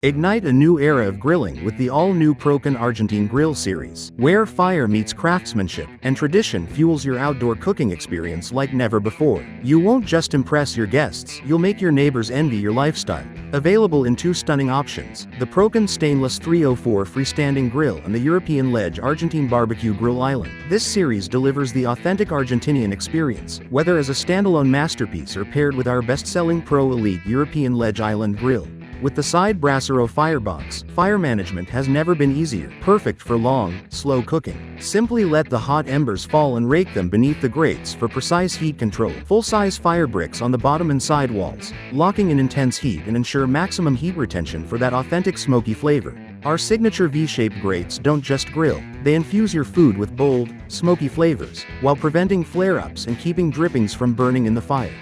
Ignite a new era of grilling with the all-new Prokan Argentine Grill Series, where fire meets craftsmanship and tradition fuels your outdoor cooking experience like never before. You won't just impress your guests, you'll make your neighbors envy your lifestyle. Available in two stunning options, the Prokan Stainless 304 Freestanding Grill and the European Ledge Argentine Barbecue Grill Island. This series delivers the authentic Argentinian experience, whether as a standalone masterpiece or paired with our best-selling Pro Elite European Ledge Island Grill. With the side Brasero firebox, fire management has never been easier, perfect for long, slow cooking. Simply let the hot embers fall and rake them beneath the grates for precise heat control. Full-size fire bricks on the bottom and side walls, locking in intense heat and ensure maximum heat retention for that authentic smoky flavor. Our signature V-shaped grates don't just grill, they infuse your food with bold, smoky flavors, while preventing flare-ups and keeping drippings from burning in the fire.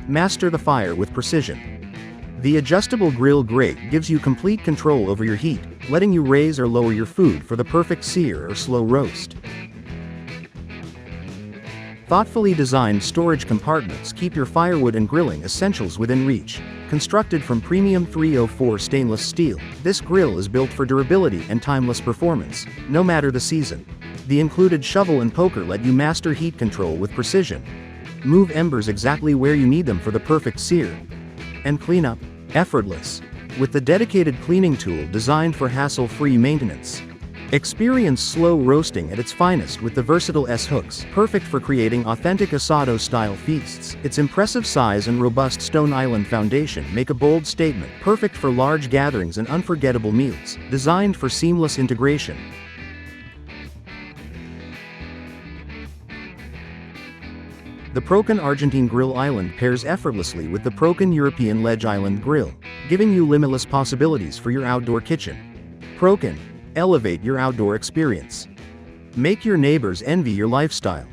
Master the fire with precision. The adjustable grill grate gives you complete control over your heat, letting you raise or lower your food for the perfect sear or slow roast. Thoughtfully designed storage compartments keep your firewood and grilling essentials within reach. Constructed from premium 304 stainless steel, this grill is built for durability and timeless performance, no matter the season. The included shovel and poker let you master heat control with precision. Move embers exactly where you need them for the perfect sear. And cleanup, effortless, with the dedicated cleaning tool designed for hassle-free maintenance. Experience slow roasting at its finest with the versatile S-hooks, perfect for creating authentic asado-style feasts. Its impressive size and robust stone island foundation make a bold statement, perfect for large gatherings and unforgettable meals, designed for seamless integration. The Prokan Argentine Grill Island pairs effortlessly with the Prokan European Ledge Island Grill, giving you limitless possibilities for your outdoor kitchen. Prokan, elevate your outdoor experience. Make your neighbors envy your lifestyle.